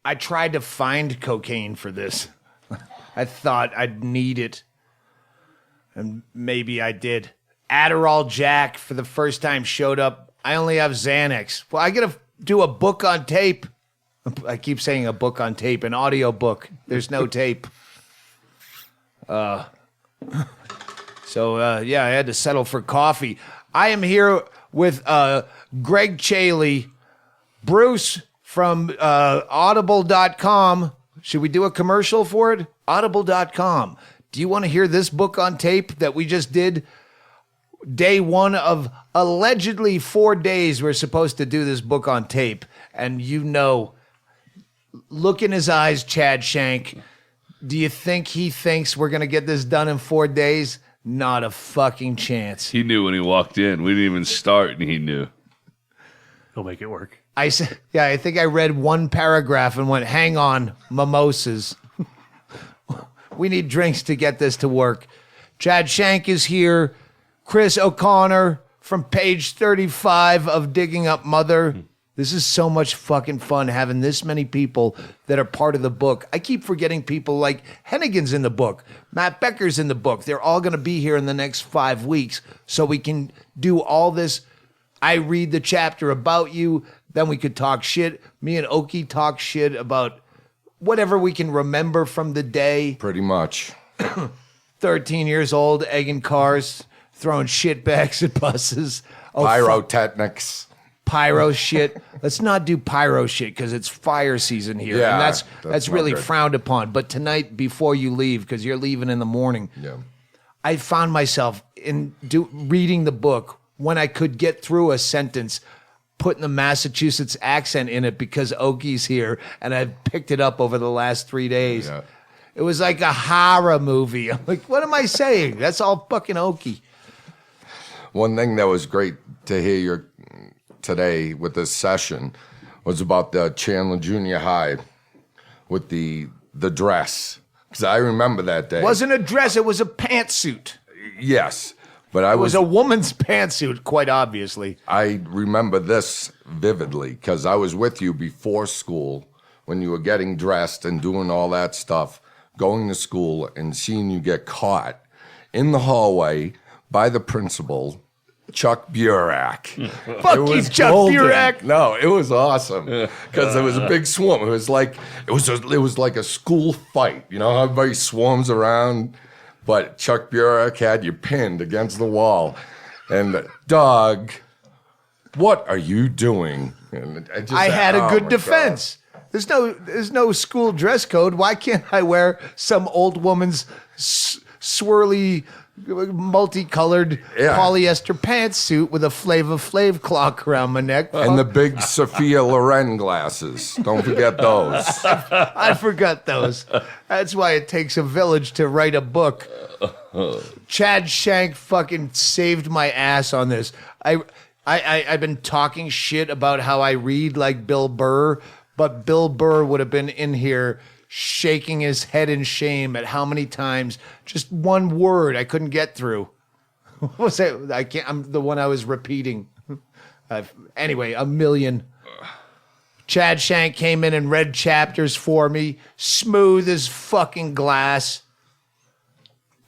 I tried to find cocaine for this. I thought I'd need it. And maybe I did. Adderall Jack for the first time showed up. I only have Xanax. Well, I gotta do a book on tape. I keep saying a book on tape, an audiobook. There's no tape. So, yeah, I had to settle for coffee. I am here with Ggreg Chaille, Bruce from Audible.com. Should we do a commercial for it? Audible.com. Do you want to hear this book on tape that we just did? Day one of allegedly 4 days we're supposed to do this book on tape. And you know, look in his eyes, Chad Shank. Do you think he thinks we're going to get this done in 4 days? Not a fucking chance. He knew when he walked in. We didn't even start, and he knew. He'll make it work. I said, yeah, I think I read one paragraph and went, hang on, mimosas. We need drinks to get this to work. Chad Shank is here. Chris O'Connor from page 35 of Digging Up Mother. This is so much fucking fun having this many people that are part of the book. I keep forgetting people like Hennigan's in the book. Matt Becker's in the book. They're all going to be here in the next 5 weeks so we can do all this. I read the chapter about you. Then we could talk shit. Me and Okie talk shit about whatever we can remember from the day. Pretty much. 13 years old, egging cars, throwing shit bags at buses. Oh, Pyrotechnics. Pyro shit. Let's not do pyro shit because it's fire season here. Yeah, and that's really good. frowned upon. But tonight, before you leave, because you're leaving in the morning, Yeah. I found myself reading the book when I could get through a sentence, putting the Massachusetts accent in it because Okie's here, and I've picked it up over the last 3 days. Yeah. It was like a horror movie. I'm like, what am I saying? That's all fucking Okie. One thing that was great to hear today with this session was about the Chandler Junior High with the dress. Because I remember that day. It wasn't a dress, it was a pantsuit. Yes. But I It was a woman's pantsuit, quite obviously. I remember this vividly because I was with you before school when you were getting dressed and doing all that stuff, going to school and seeing you get caught in the hallway by the principal, Chuck Burak. Fuck you, Chuck Burak. No, it was awesome because there was a big swarm. It was like a school fight. You know how everybody swarms around, but Chuck Burak had you pinned against the wall. And Doug, what are you doing? And I had a oh good my defense. There's no school dress code. Why can't I wear some old woman's swirly, multicolored polyester pantsuit with a Flava Flav clock around my neck? And the big Sophia Loren glasses. Don't forget those. I forgot those. That's why it takes a village to write a book. Chad Shank fucking saved my ass on this. I've been talking shit about how I read like Bill Burr, but Bill Burr would have been in here shaking his head in shame at how many times just one word I couldn't get through. What was it? I'm the one I was repeating. Anyway, a million. Chad Shank came in and read chapters for me, smooth as fucking glass.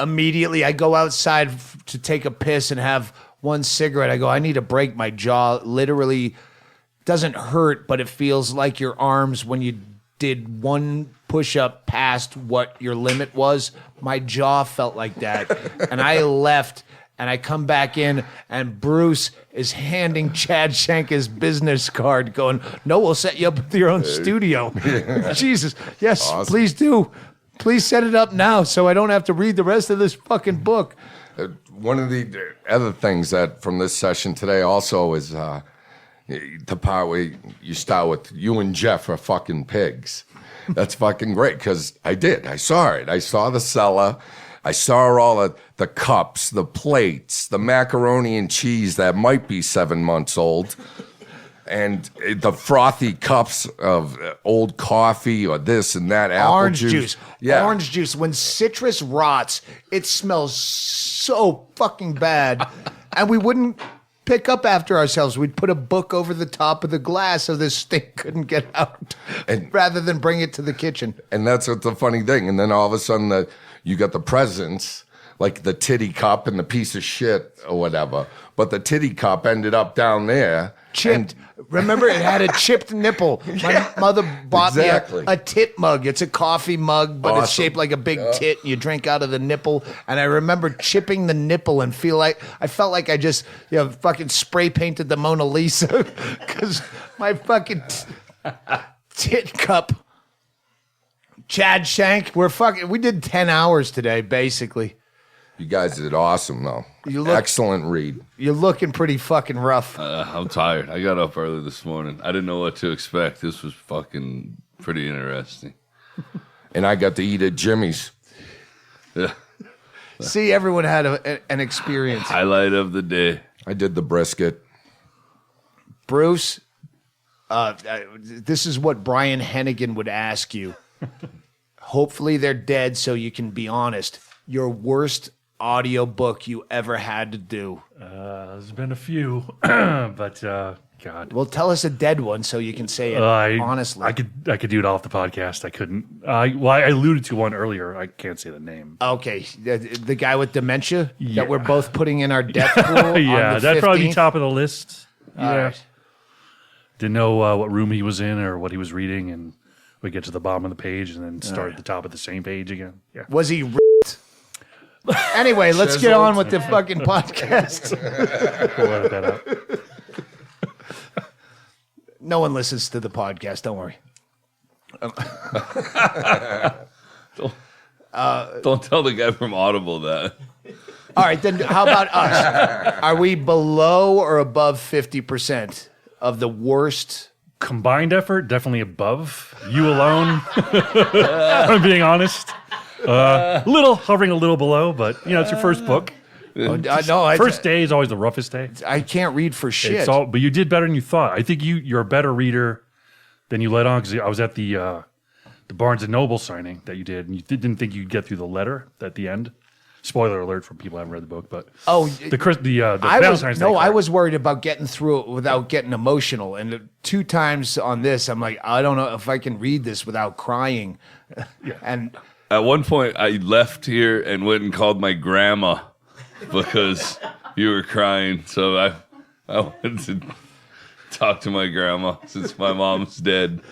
Immediately, I go outside to take a piss and have one cigarette. I go, I need to break my jaw. Literally, doesn't hurt, but it feels like your arms when you did one push-up past what your limit was. My jaw felt like that. And I left, and I come back in, and Bruce is handing Chad Shank his business card, going, no, we'll set you up with your own studio. Jesus. Yes, awesome. Please do. Please set it up now so I don't have to read the rest of this fucking book. One of the other things that from this session today also is the part where you start with you and Jeff are fucking pigs. That's fucking great because I did. I saw it. I saw the cellar. I saw all the cups, the plates, the macaroni and cheese that might be 7 months old, and the frothy cups of old coffee or this and that, apple orange juice. Yeah. Orange juice. When citrus rots, it smells so fucking bad. And we wouldn't pick up after ourselves. We'd put a book over the top of the glass so this stink couldn't get out, rather than bring it to the kitchen. And that's what's the funny thing. And then all of a sudden, you got the presents, like the titty cup and the piece of shit or whatever. But the titty cup ended up down there. Chipped. Remember, it had a chipped nipple. My mother bought me a tit mug. It's a coffee mug, but it's shaped like a big tit. And you drink out of the nipple. And I remember chipping the nipple and I felt like I just fucking spray painted the Mona Lisa because my fucking tit cup. Chad Shank, we did 10 hours today, basically. You guys did awesome, though. Excellent read. You're looking pretty fucking rough. I'm tired. I got up early this morning. I didn't know what to expect. This was fucking pretty interesting. And I got to eat at Jimmy's. Yeah. See, everyone had an experience. Highlight of the day. I did the brisket. Bruce, this is what Brian Hennigan would ask you. Hopefully they're dead so you can be honest. Your worst audiobook you ever had to do? There's been a few, but God. Well, tell us a dead one so you can say it honestly. I could do it off the podcast. I couldn't. I alluded to one earlier. I can't say the name. Okay, the guy with dementia that we're both putting in our death pool. Yeah, on the that'd 15th? probably be top of the list. All right. Didn't know what room he was in or what he was reading, and we get to the bottom of the page and then start at the top of the same page again. Yeah. Was he? Anyway, let's get on with the fucking podcast. We'll edit that out. No one listens to the podcast. Don't worry. Don't tell the guy from Audible that. All right, then how about us? Are we below or above 50% of the worst? Combined effort, definitely above. You alone, I'm being honest. Hovering a little below, but it's your first book. First day is always the roughest day. I can't read for shit. But you did better than you thought. I think you're a better reader than you let on, because I was at the Barnes & Noble signing that you did, and you didn't think you'd get through the letter at the end. Spoiler alert for people who haven't read the book, but the Valentine's Day. I was worried about getting through it without getting emotional, and 2 times on this, I'm like, I don't know if I can read this without crying. Yeah. And at one point, I left here and went and called my grandma because you were crying. So I went to talk to my grandma since my mom's dead.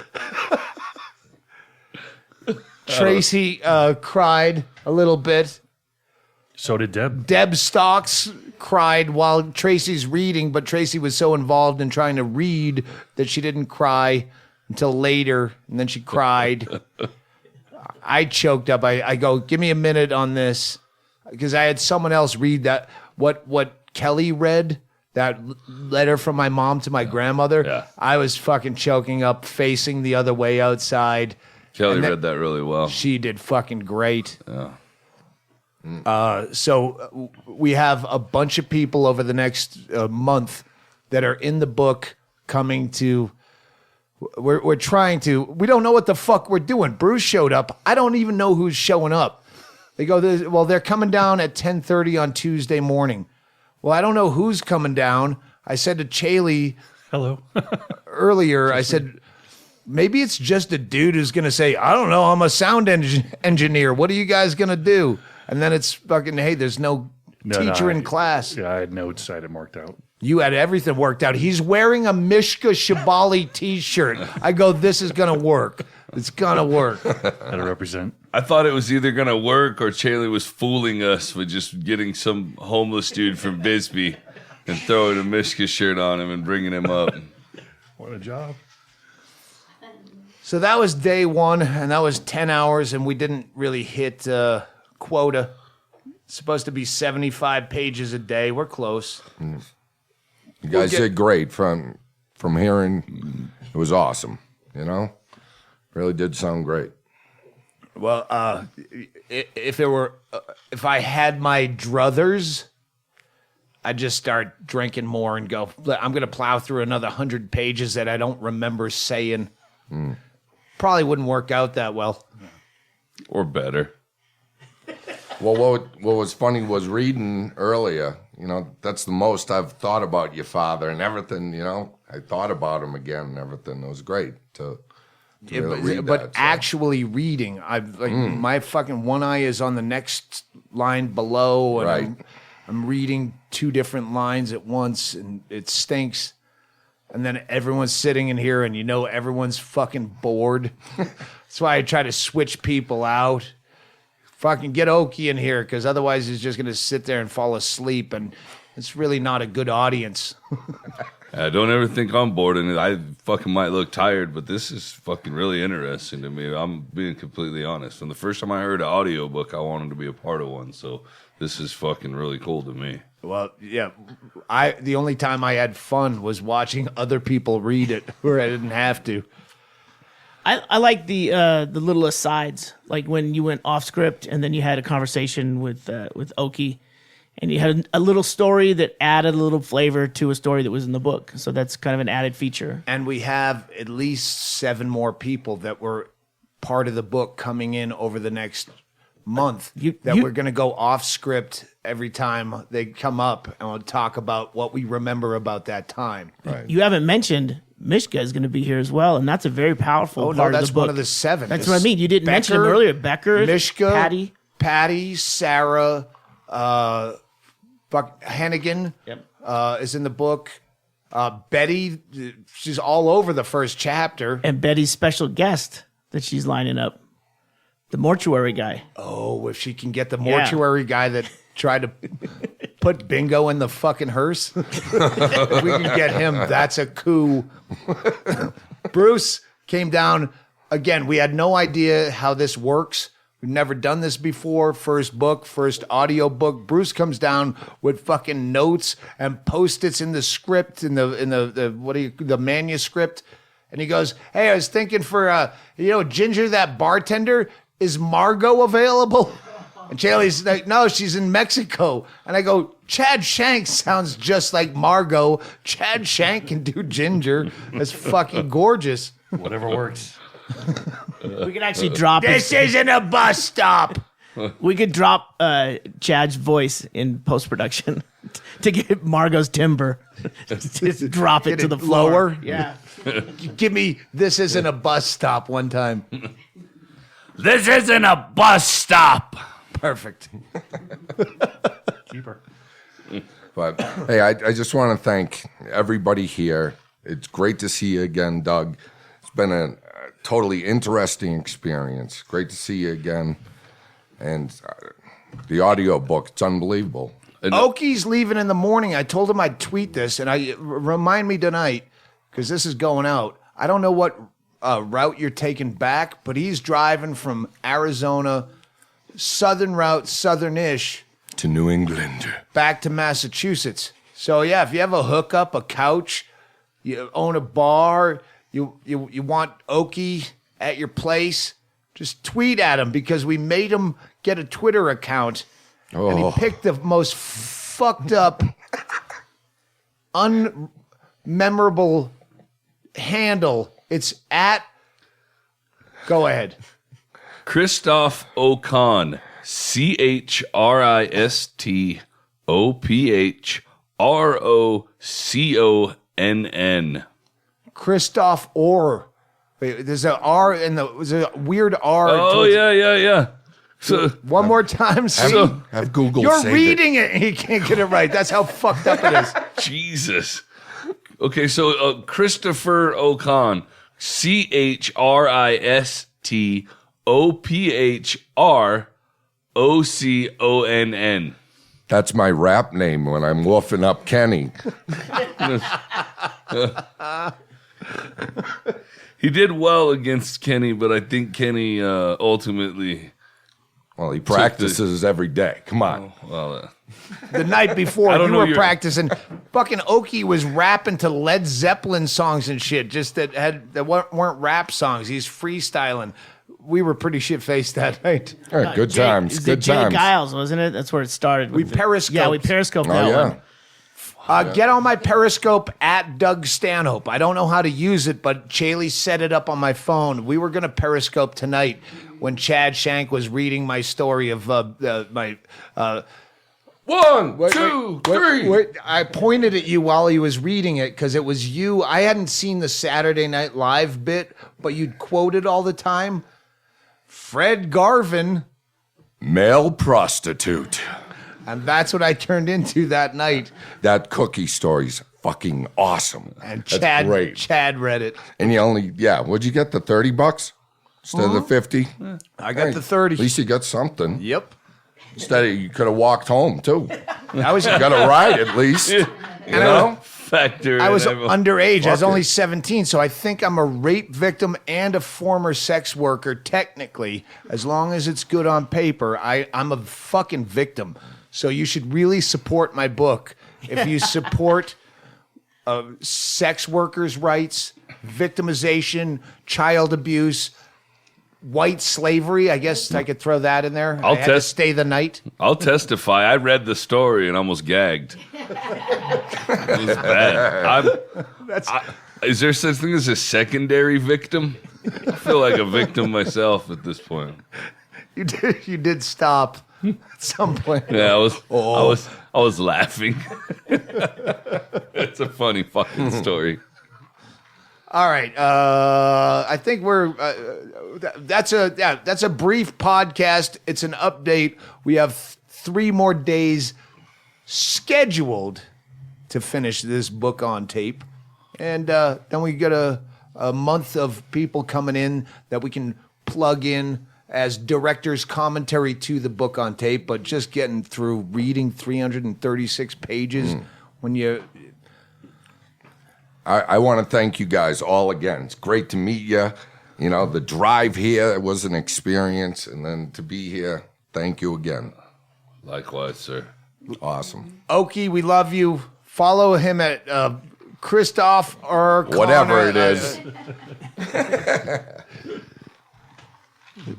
Tracy cried a little bit. So did Deb. Deb Stocks cried while Tracy's reading, but Tracy was so involved in trying to read that she didn't cry until later, and then she cried. I choked up. I go, give me a minute on this, because I had someone else read that what Kelly read, that letter from my mom to my grandmother. Yeah. I I was fucking choking up, facing the other way outside. Kelly read that really well. She did fucking great. Yeah. So we have a bunch of people over the next month that are in the book coming to. We're trying to. We don't know what the fuck we're doing. Bruce showed up. I don't even know who's showing up. They go, well, they're coming down at 10:30 on Tuesday morning. Well, I don't know who's coming down. I said to Chaille Hello. earlier, I said, maybe it's just a dude who's going to say, I don't know, I'm a sound engineer. What are you guys going to do? And then it's fucking, hey, there's no teacher in class. Yeah, I had notes. I had it marked out. You had everything worked out. He's wearing a Mishka Shubaly t-shirt. I go, this is going to work. It's going to work. How to represent. I thought it was either going to work or Chaille was fooling us with just getting some homeless dude from Bisbee and throwing a Mishka shirt on him and bringing him up. What a job. So that was day 1, and that was 10 hours, and we didn't really hit quota. It's supposed to be 75 pages a day. We're close. You guys did great. From hearing, it was awesome. Really did sound great. Well, if I had my druthers, I'd just start drinking more and go, I'm going to plow through another 100 pages that I don't remember saying. Probably wouldn't work out that well. Or better. Well, what was funny was reading earlier, that's the most I've thought about your father and everything. I thought about him again and everything. It was great to really read but that. So. actually reading, my fucking one eye is on the next line below, and Right. I'm reading 2 different lines at once, and it stinks. And then everyone's sitting in here, and everyone's fucking bored. That's why I try to switch people out. Fucking get Okie in here, because otherwise he's just gonna sit there and fall asleep, and it's really not a good audience. Don't ever think I'm bored, and I fucking might look tired, but this is fucking really interesting to me. I'm being completely honest. From the first time I heard an audiobook, I wanted to be a part of one, so this is fucking really cool to me. Well, yeah, the only time I had fun was watching other people read it, where I didn't have to. I like the little asides, like when you went off script and then you had a conversation with Okie, and you had a little story that added a little flavor to a story that was in the book. So that's kind of an added feature. And we have at least 7 more people that were part of the book coming in over the next month we're going to go off script every time they come up, and we'll talk about what we remember about that time. Right. You haven't mentioned Mishka is going to be here as well, and that's a very powerful part that's of the book. one of the 7. That's what I mean. You didn't mention him earlier. Becker, Mishka, Patty, Sarah, Hannigan is in the book. Betty, she's all over the first chapter. and Betty's special guest that she's lining up, the mortuary guy. Oh, if she can get the mortuary guy that tried to put Bingo in the fucking hearse, if we can get him, that's a coup. Bruce came down. Again, we had no idea how this works. We've never done this before. First book, first audio book. Bruce comes down with fucking notes and post-its in the script, in the manuscript. And he goes, "Hey, I was thinking for Ginger, that bartender, is Margot available?" And Chaille's like, "No, she's in Mexico." And I go, "Chad Shank sounds just like Margot. Chad Shank can do Ginger. That's fucking gorgeous." Whatever works. We could actually drop This isn't a bus stop. We could drop Chad's voice in post-production to get Margot's timbre. Just drop it Get to it the floor. lower? Yeah. Give me "This isn't a bus stop" one time. This isn't a bus stop. Perfect. Keeper. But hey, I just want to thank everybody here. It's great to see you again, Doug. It's been a totally interesting experience. Great to see you again. And the audio book, it's unbelievable. Okie's leaving in the morning. I told him I'd tweet this, and remind me tonight, because this is going out. I don't know what route you're taking back, but he's driving from Arizona, southern route, southern-ish, To New England. back to Massachusetts. So yeah, if you have a hookup, a couch, you own a bar, you want Okie at your place, just tweet at him, because we made him get a Twitter account, and he picked the most fucked up, unmemorable handle. It's at. Go ahead. Christoph Ocon, ChristopHROCONN. Christoph Orr. Wait, there's a R in there's a weird R. Oh, towards- yeah. So, One more time. Have Google You're save reading it and you can't get it right. That's how fucked up it is. Jesus. Okay, so Christopher Ocon, ChristopherOconn. That's my rap name when I'm woofing up Kenny. He did well against Kenny, but I think Kenny ultimately. Well, he practices every day. Come on. Well, The night before, I don't you know were your- practicing. Fucking Okie was rapping to Led Zeppelin songs and shit, just that weren't rap songs. He's freestyling. We were pretty shit faced that night. All right, good times. It's Good Jay times. Giles, wasn't it? That's where it started. We periscoped. Yeah, we periscoped Oh, that yeah. one. Get on my Periscope at Doug Stanhope. I don't know how to use it, but Chaille set it up on my phone. We were going to Periscope tonight when Chad Shank was reading my story of my. 1, 2, 3. I pointed at you while he was reading it because it was you. I hadn't seen the Saturday Night Live bit, but you'd quoted all the time. Fred Garvin. Male prostitute. And that's what I turned into that night. That cookie story's fucking awesome. And That's great. Chad read it. And you only, what'd you get, the $30 instead of the 50? I got the 30. At least you got something. Yep. Instead of, you could have walked home, too. I was You got a ride, at least. You know? Factor. I was in underage. I was Fuck only it. 17, so I think I'm a rape victim and a former sex worker, technically. As long as it's good on paper, I'm a fucking victim. So you should really support my book. If you support sex workers' rights, victimization, child abuse, white slavery, I guess I could throw that in there. I had to stay the night. I'll testify. I read the story and almost gagged. It was bad. Is there such thing as a secondary victim? I feel like a victim myself at this point. You did stop at some point. Yeah, I was laughing. It's a funny fucking story. All right. I think we're. That's a brief podcast. It's an update. We have 3 more days scheduled to finish this book on tape, and then we get a month of people coming in that we can plug in as director's commentary to the book on tape. But just getting through reading 336 pages when you. I want to thank you guys all again. It's great to meet you. You know, the drive here was an experience, and then to be here, thank you again. Likewise, sir. Awesome. Okie, we love you. Follow him at Christoph or Whatever Connor, it is.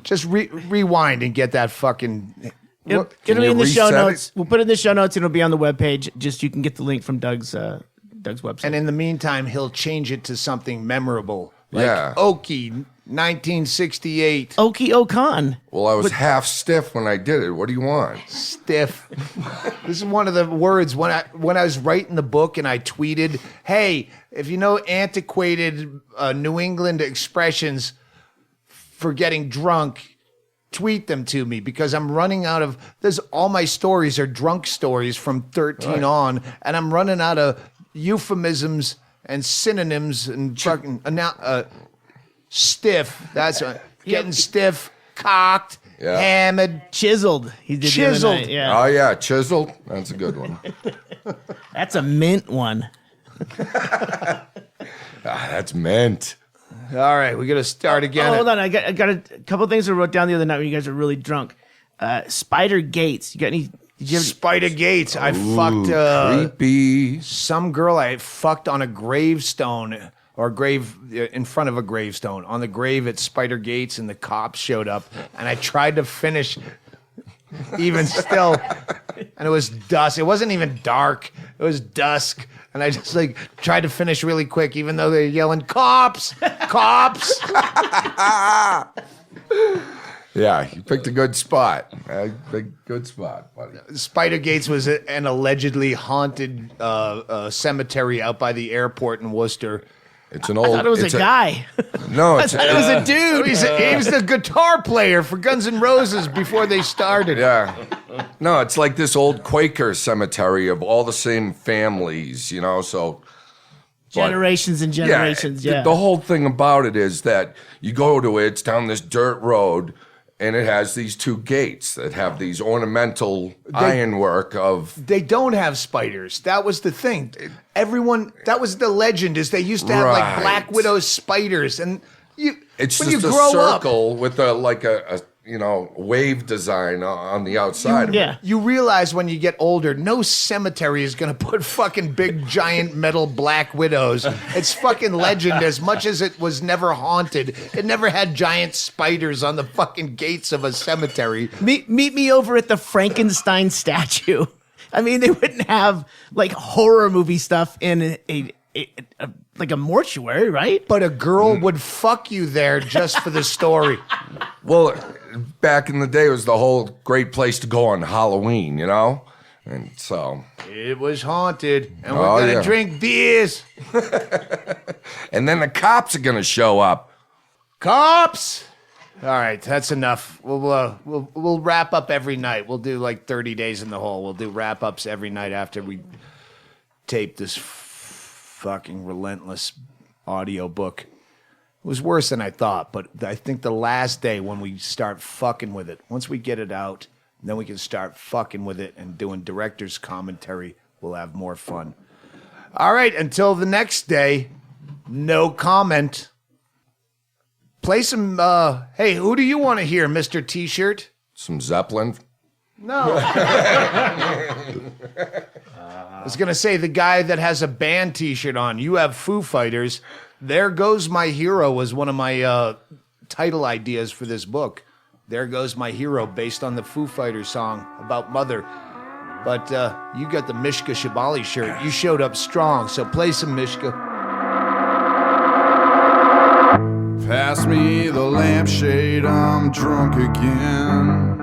Just rewind and get that fucking. It'll Can be you in the show reset notes. it? We'll put it in the show notes and it'll be on the webpage. Just you can get the link from Doug's website. And in the meantime, he'll change it to something memorable. Like Yeah. Okie, 1968. Okie Okan. Well, I was half stiff when I did it. What do you want? Stiff. This is one of the words when I was writing the book and I tweeted, "Hey, if you know antiquated New England expressions for getting drunk, tweet them to me because I'm running out of all my stories are drunk stories from 13 on, and I'm running out of euphemisms and synonyms and fucking stiff. That's getting stiff, cocked, hammered, Chiseled. He did the other Chiseled. night, yeah. Oh, yeah, chiseled. That's a good one. That's a mint one. That's mint. All right, we got to start again. Oh, hold on. I got a couple things I wrote down the other night when you guys were really drunk. Spider Gates. You got any? Did you ever? Spider Gates. I fucked Creepy. some girl I fucked on a gravestone or grave in front of a gravestone on the grave at Spider Gates, and the cops showed up, and I tried to finish even still, and it was dusk. It wasn't even dark. It was dusk, and I just like tried to finish really quick, even though they're yelling "cops, cops." Yeah, you picked a good spot. Good spot, buddy. Spider Gates was an allegedly haunted cemetery out by the airport in Worcester. It's an I old. thought it was a it's guy. No, it's It was a dude. He was the guitar player for Guns N' Roses before they started. Yeah. No, it's like this old Quaker cemetery of all the same families, you know, so. Generations and generations. Yeah. The whole thing about it is that you go to it, it's down this dirt road, and it has these 2 gates that have these ornamental ironwork of. They don't have spiders. That was the thing. That was the legend, is they used to have like Right. Black Widow spiders. And It's when just you a grow up, circle with a wave design on the outside of it. Yeah. you realize when you get older, no cemetery is going to put fucking big, giant metal Black Widows. It's fucking legend. As much as it was never haunted, it never had giant spiders on the fucking gates of a cemetery. Meet me over at the Frankenstein statue. I mean, they wouldn't have like horror movie stuff in like a mortuary, right? But a girl would fuck you there just for the story. Well, back in the day, it was the whole great place to go on Halloween, you know? And so, It was haunted, and we're Oh, gonna yeah. drink beers. and then the cops are gonna show up. Cops. All right, that's enough. We'll wrap up every night. We'll do like 30 days in the hole. We'll do wrap ups every night after we tape this fucking relentless audiobook. It was worse than I thought, but I think the last day when we start fucking with it, once we get it out, then we can start fucking with it and doing director's commentary. We'll have more fun. All right, until the next day, no comment. Play some, hey, who do you want to hear, Mr. T-shirt? Some Zeppelin. No. I was going to say the guy that has a band T-shirt on. You have Foo Fighters. There Goes My Hero was one of my title ideas for this book. There Goes My Hero, based on the Foo Fighters song about mother. But you got the Mishka Shubaly shirt. You showed up strong, so play some Mishka. Pass me the lampshade, I'm drunk again.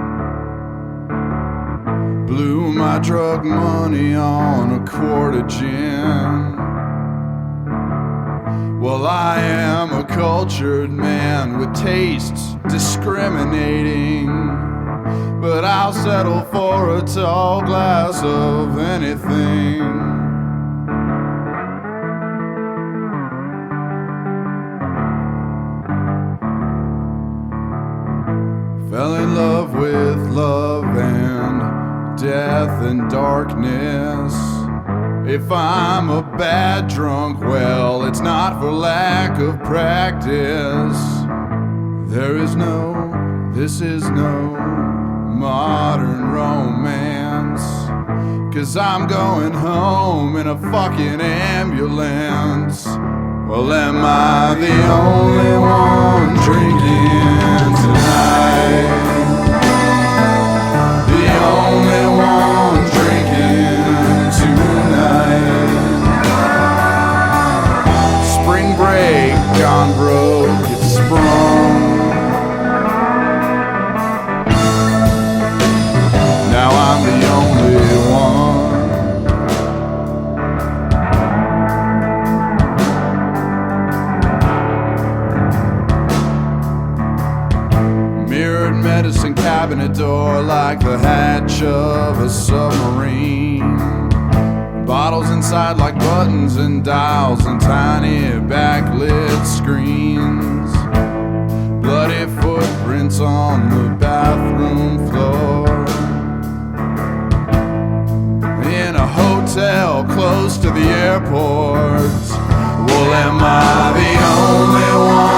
Blew my drug money on a quart of gin. Well, I am a cultured man with tastes discriminating, but I'll settle for a tall glass of anything. Fell in love with love and death and darkness. If I'm a bad drunk, well, it's not for lack of practice. This is no modern romance. 'Cause I'm going home in a fucking ambulance. Well, am I the only one drinking tonight? The only one drinking tonight. Spring break gone broke, it's sprung. Now I'm the only one. Medicine cabinet door like the hatch of a submarine. Bottles inside like buttons and dials and tiny backlit screens. Bloody footprints on the bathroom floor. In a hotel close to the airport. Well, am I the only one